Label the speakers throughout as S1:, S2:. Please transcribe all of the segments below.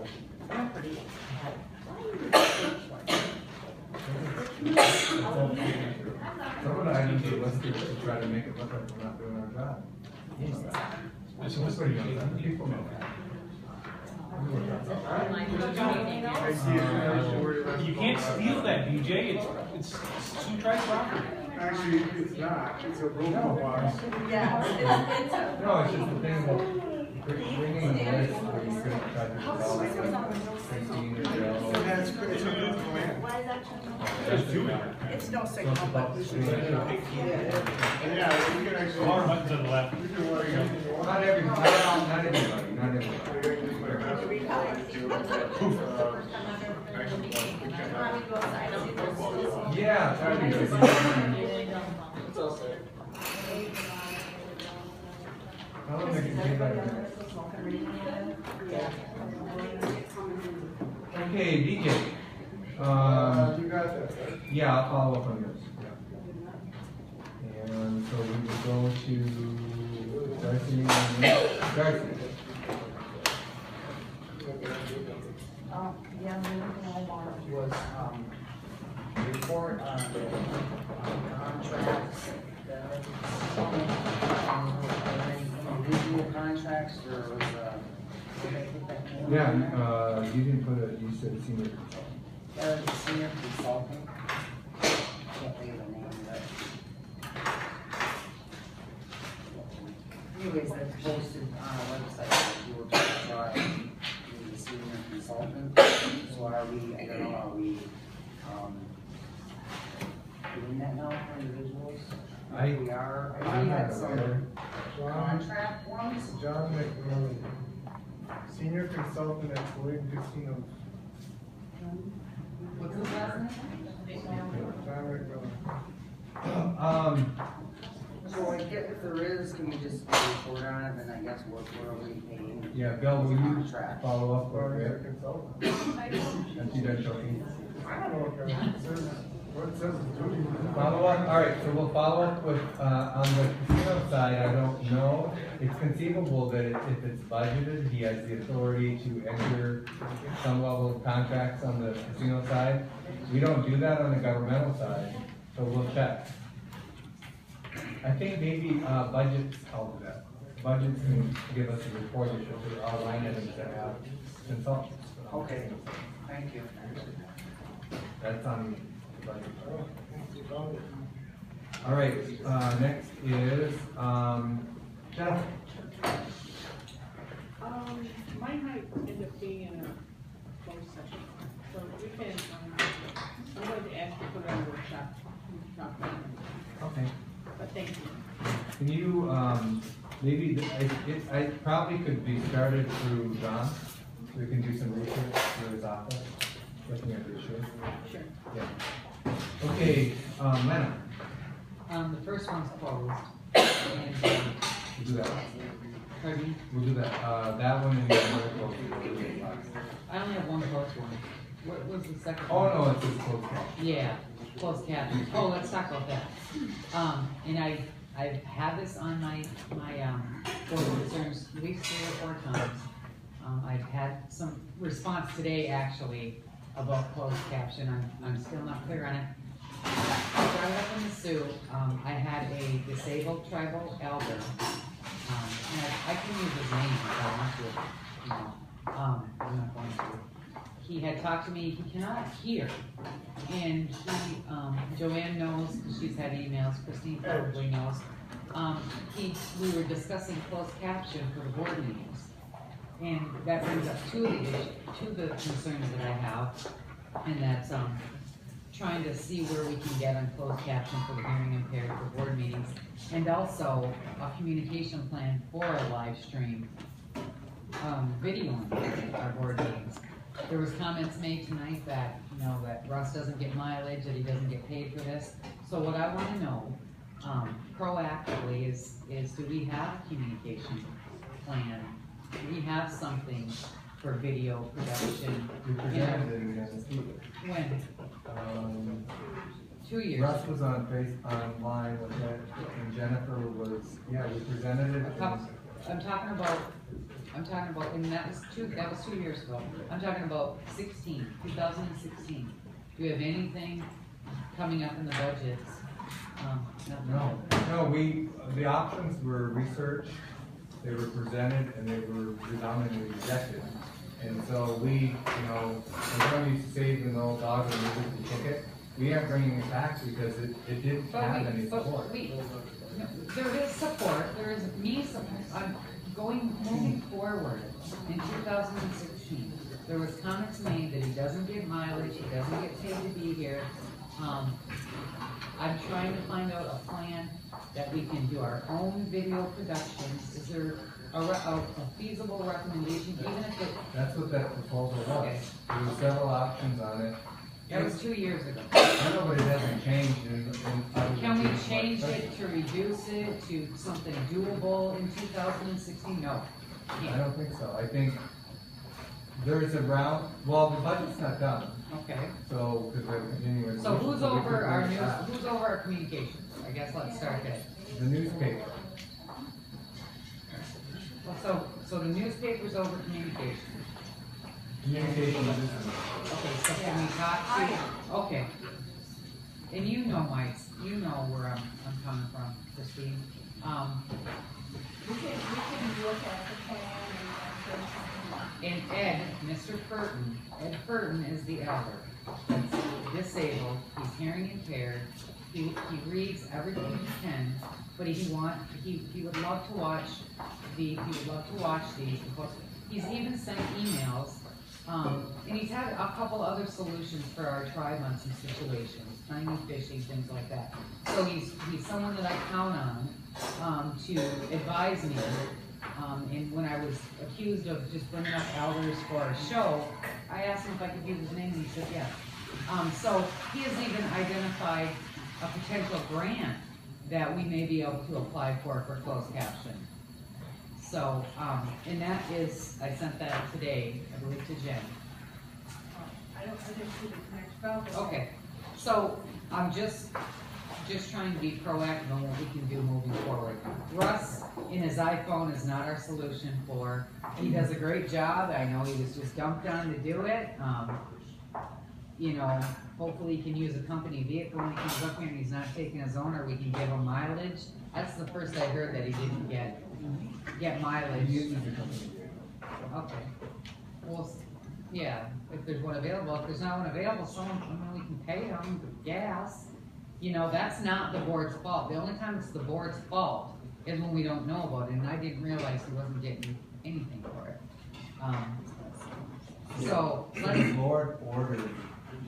S1: Some of the items are listed to try to make it look like we're not doing our job. You know that. So everybody knows that. People know that.
S2: You can't steal that, DJ. It's two-track property.
S3: Actually, it's not. It's a robot box.
S4: Yeah, it's a.
S1: No, it's just the thing about bringing a list where you could try to develop thinking or
S3: And that's good. It's a good plan.
S4: Why is that?
S2: Just do it.
S4: It's no signal, but.
S3: And yeah, we can actually.
S2: Power button's on the left.
S3: We can worry.
S1: Not everybody, not everybody. Yeah, that'd be good. How long they can take that? Okay, DJ.
S3: You got that, right?
S1: Yeah, I'll follow up on this. Yeah. And so we will go to Darcy. Darcy.
S5: Was report on the contracts, individual contracts, or was
S1: Yeah, you didn't put it, you said senior consultant.
S5: senior consultant? Can't think of the name, but. Anyways, that's posted on our website, that you were going to try the senior consultant. So are we, I don't know, are we, doing that now for individuals? We are, I
S1: I'm
S5: think
S1: not
S5: that's some
S1: aware.
S5: contract ones.
S3: John McMillan, senior consultant at William Casino.
S5: What's his last name?
S3: John McMillan.
S5: So I get if there is, can we just report on it, then I guess what are we paying?
S1: Yeah, Bill, will you
S5: Contract.
S1: follow up
S3: Or
S1: with
S3: is
S1: it?
S3: it consultant?
S1: And you done talking?
S3: I don't know what it says it's doing.
S1: Follow up, all right, so we'll follow up with, on the casino side, I don't know. It's conceivable that if it's budgeted, he has the authority to enter some level of contracts on the casino side. We don't do that on the governmental side, so we'll check. I think maybe, budgets help with that. Budgets can give us a report that shows our line items that have consultants.
S5: Okay, thank you.
S1: That's on the budget. All right, next is, Jennifer.
S6: Mine might end up being in a closed session, so we can, I'm going to ask you to put it on a workshop.
S1: Okay.
S6: But thank you.
S1: Can you, maybe, I probably could be started through John. We can do some research through his office, looking at the issue.
S6: Sure.
S1: Yeah. Okay, Lena,
S5: The first one's closed.
S1: we'll do that.
S5: Pardon?
S1: We'll do that, that one and the other close.
S5: I only have one closed one. What was the second
S1: Oh,
S5: one?
S1: no, it's just close call.
S5: Yeah, closed caption. Oh, let's talk about that. And I've had this on my board of concerns at least 3 or 4 times. I've had some response today actually about closed caption. I'm still not clear on it. I brought it up in the Sioux. I had a disabled tribal elder, and I can use his name if I want to, you know, I'm not going to. He had talked to me, he cannot hear, and he, Joanne knows, she's had emails, Christine probably knows. We were discussing closed caption for the board meetings, and that brings up two of the concerns that I have, and that's, trying to see where we can get on closed caption for the hearing impaired for board meetings, and also a communication plan for a live stream, video on our board meetings. There was comments made tonight that, you know, that Russ doesn't get mileage, that he doesn't get paid for this. So what I wanna know, proactively is do we have a communication plan? Do we have something for video production?
S1: We presented it again this week.
S5: When? 2 years.
S1: Russ was on online with it, and Jennifer was, yeah, we presented it.
S5: I'm talking about I'm talking about, and that was 2 years ago. I'm talking about 2016. Do you have anything coming up in the budgets? Nothing.
S1: No, the options were researched, they were presented, and they were predominantly rejected. And so we, we're going to save an old dog and move it to ticket. We aren't bringing it back because it didn't have any support.
S5: There is support, there is I'm moving forward in 2016. There was comments made that he doesn't get mileage, he doesn't get paid to be here. I'm trying to find out a plan that we can do our own video productions. Is there a feasible recommendation, even if it?
S1: That's what that proposal was.
S5: Okay.
S1: There were several options on it.
S5: That was 2 years ago.
S1: I know, but it hasn't changed
S5: Can we change it to reduce it to something doable in 2016? No.
S1: I don't think so. I think there's the budget's not done,
S5: Okay.
S1: so, because we're continuing.
S5: So who's over our communications? I guess let's start there.
S1: The newspaper.
S5: So the newspaper's over communications.
S1: Communication is,
S5: Okay, so can we talk to, okay. And you know where I'm coming from, Christine.
S4: We can look at the plan
S5: And Ed, Mr. Ed Furton is the elder. That's disabled, he's hearing impaired, he reads everything he can, but he would love to watch these. He's even sent emails, and he's had a couple other solutions for our tribe on some situations, tiny fishing, things like that. So he's someone that I count on, to advise me. And when I was accused of just bringing up elders for a show, I asked him if I could use his name, and he said yes. So he has even identified a potential grant that we may be able to apply for closed caption. So, and that is, I sent that today, I believe, to Jen.
S6: I didn't see the next spell.
S5: Okay, so I'm just trying to be proactive on what we can do moving forward. Russ in his iPhone is not our solution for, he does a great job, I know he was just dumped on to do it. Hopefully he can use a company vehicle when he comes up here and he's not taking his own, or we can give him mileage. That's the first I heard, that he didn't get mileage.
S1: he uses the company vehicle.
S5: Okay, well, yeah, if there's one available, if there's not one available, we can pay them gas. That's not the board's fault. The only time it's the board's fault is when we don't know about it, and I didn't realize he wasn't getting anything for it. So,
S1: The board ordered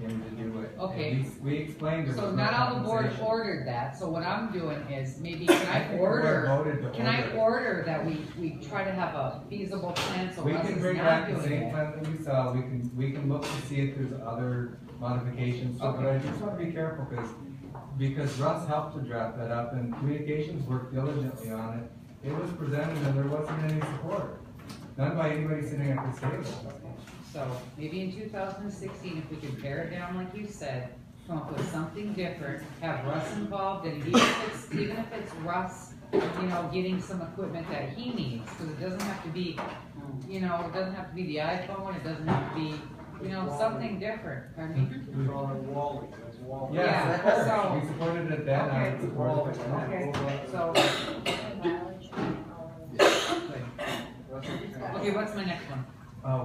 S1: him to do it.
S5: Okay.
S1: We explained it.
S5: so not all the board ordered that, so what I'm doing is, maybe can I order that we try to have a feasible plan, so
S1: We
S5: Russ
S1: can
S5: is
S1: bring
S5: not
S1: back the
S5: doing
S1: same
S5: it.
S1: plan that you saw, we can look to see if there's other modifications, but I just wanna be careful, because Russ helped to draft that up, and communications worked diligently on it. It was presented and there wasn't any support, none by anybody sitting at this table.
S5: So maybe in 2016, if we could pare it down like you said, come up with something different, have Russ involved, and even if it's Russ, getting some equipment that he needs, because it doesn't have to be, it doesn't have to be the iPhone, it doesn't have to be, something different. Pardon me?
S3: Wally.
S1: Yes,
S5: Yeah, so-
S1: we supported it then, I
S5: Okay.
S1: supported it now.
S5: Okay, so. Okay, what's my next one?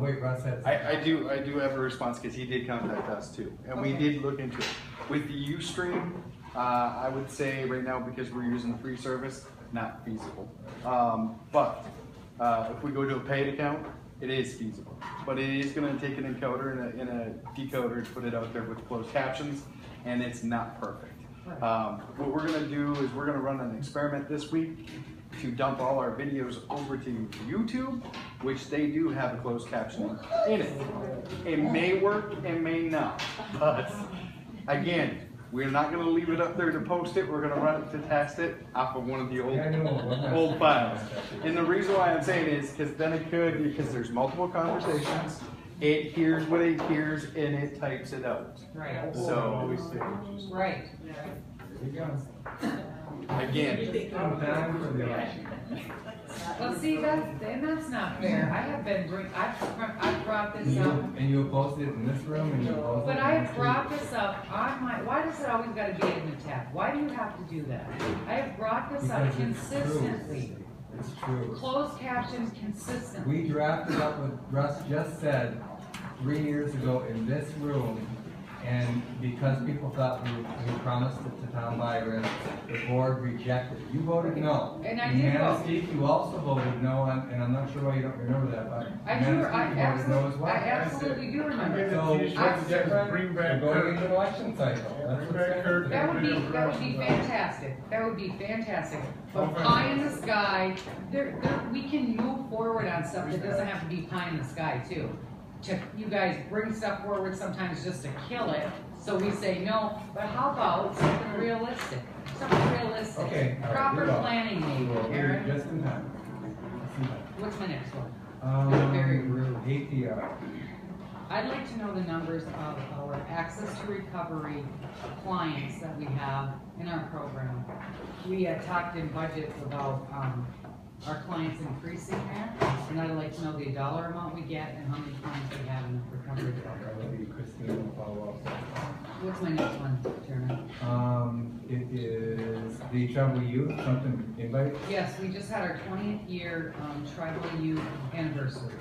S1: Wait, Russ has.
S7: I do have a response, because he did contact us too, and we did look into it. With the Ustream, I would say right now, because we're using the free service, not feasible. But if we go to a paid account, it is feasible. But it is going to take an encoder and a decoder to put it out there with closed captions, and it's not perfect. What we're going to do is we're going to run an experiment this week to dump all our videos over to YouTube, which they do have a closed caption in it. It may work, it may not, but again, we're not going to leave it up there to post it. We're going to run it to test it off of one of the old files. And the reason why I'm saying is because then it could, because there's multiple conversations, it hears what it hears and it types it out.
S5: Right.
S7: So,
S5: Right.
S7: again,
S1: Time for the election.
S5: Well, see, that's not fair. I have been I've brought this up.
S1: And you posted it in this room and you posted it
S5: But
S1: in
S5: I
S1: the
S5: have brought this up on why does it always gotta be an attack? Why do you have to do that? I have brought this up
S1: Because it's true.
S5: consistently.
S1: It's true.
S5: Closed captions consistently.
S1: We drafted up what Russ just said 3 years ago in this room, and because people thought we promised it to Tom Byron, the board rejected it. You voted no.
S5: And I did vote.
S1: Manistee, you also voted no, and I'm not sure why you don't remember that, but
S5: I do, I
S1: Manistee voted no as
S5: absolutely,
S1: well.
S5: I absolutely do remember.
S1: So,
S3: Bring
S1: it's
S3: back
S1: different,
S3: Kirk.
S1: we're going into an election cycle. That's what's
S3: Bring back Kirk.
S5: That would be fantastic, that would be fantastic. But pie in the sky, we can move forward on stuff that doesn't have to be pie in the sky too. You guys bring stuff forward sometimes just to kill it, so we say no, but how about something realistic? Something realistic.
S1: Okay, all right,
S5: Proper
S1: we will.
S5: planning maybe, Aaron.
S1: Just in time.
S5: What's my next one?
S1: Very rude. APR.
S5: I'd like to know the numbers of our access to recovery clients that we have in our program. We had talked in budget about, our clients increasing there, and I'd like to know the dollar amount we get and how many clients we have in the recovery program.
S1: That would be Christine will follow up.
S5: What's my next one, Chairman?
S1: It is the Tribal Youth, something invite.
S5: Yes, we just had our 20th year, tribal youth anniversary.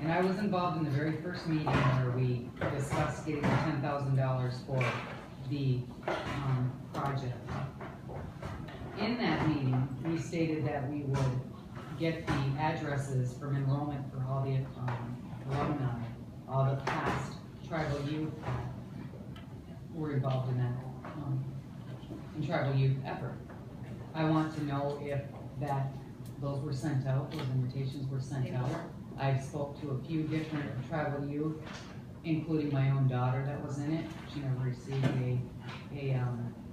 S5: And I was involved in the very first meeting where we discussed getting the $10,000 for the, project. In that meeting, we stated that we would get the addresses from enrollment for all the, alumni, all the past tribal youth that were involved in that, in tribal youth effort. I want to know if those were sent out, those invitations were sent out. I spoke to a few different tribal youth, including my own daughter that was in it. She never received a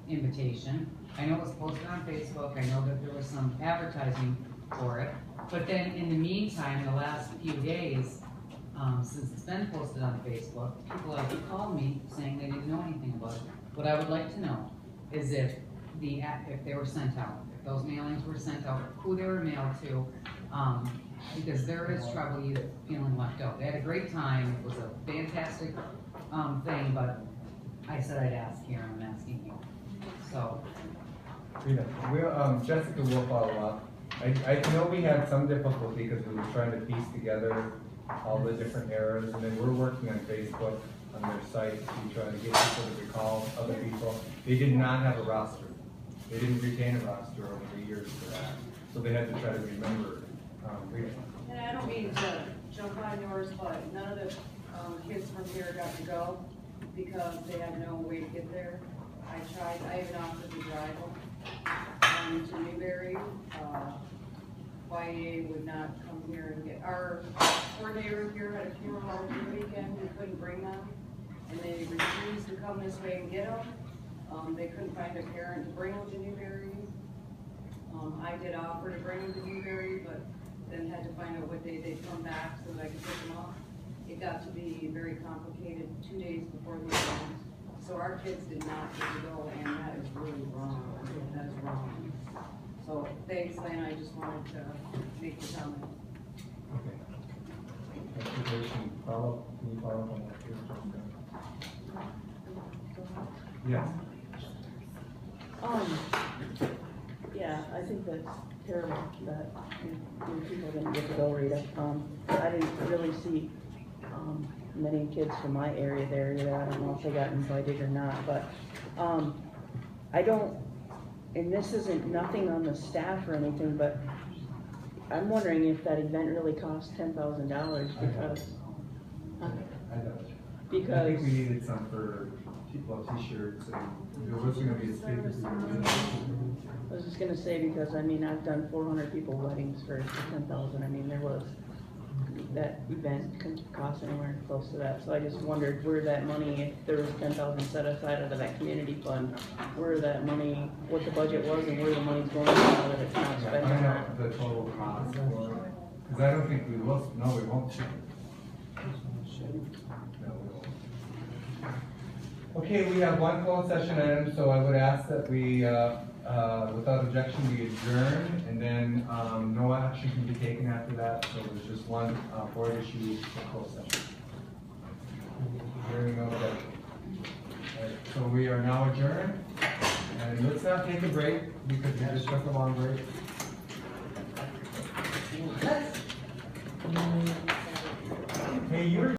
S5: invitation. I know it was posted on Facebook. I know that there was some advertising for it. But then in the meantime, the last few days, since it's been posted on Facebook, people have called me saying they didn't know anything about it. What I would like to know is if they were sent out, if those mailings were sent out, who they were mailed to, because there is trouble youth feeling left out. They had a great time. It was a fantastic thing, but I said I'd ask here, and I'm asking you. So.
S1: Jessica will follow up. I know we had some difficulty because we were trying to piece together all the different errors, and then we're working on Facebook, on their site, to try to get people to recall other people. They did not have a roster. They didn't retain a roster over the years for that, so they had to try to remember.
S8: And I don't mean to jump on yours, but none of the kids from here got to go because they had no way to get there. I even offered to drive them to Newberry. YA would not come here and get, our coordinator here had a funeral over the weekend, we couldn't bring them, and they refused to come this way and get them. They couldn't find a parent to bring them to Newberry. I did offer to bring them to Newberry, but then had to find out what day they'd come back so that I could pick them up. It got to be very complicated 2 days before the event. So our kids did not get to go, and that is really wrong. That is wrong. So thanks, Lane, I just wanted to make the comment.
S1: Okay. Can you follow up on that? Yes.
S9: Yeah, I think that's terrible that people didn't get to go, Rita. I didn't really see many kids from my area there either. I don't know if they got invited or not, but I don't, and this isn't nothing on the staff or anything, but I'm wondering if that event really cost $10,000 because.
S1: I know.
S9: Because.
S1: I think we needed some for t-shirts, and there was going to be a speaker.
S9: I was just gonna say, because I mean, I've done 400 people weddings for 10,000. I mean, that event couldn't cost anywhere close to that. So I just wondered where that money, if there was 10,000 set aside out of that community fund, where that money, what the budget was and where the money's going now that it's not spent.
S1: I know the total cost for it, because I don't think we will, no, we won't. No, we won't. Okay, we have one closed session item, so I would ask that we without objection, we adjourn, and then, no action can be taken after that, so there's just one, board issue for closed session. Hearing no objection. Alright, so we are now adjourned, and let's not take a break, because we just took a long break. Hey, you're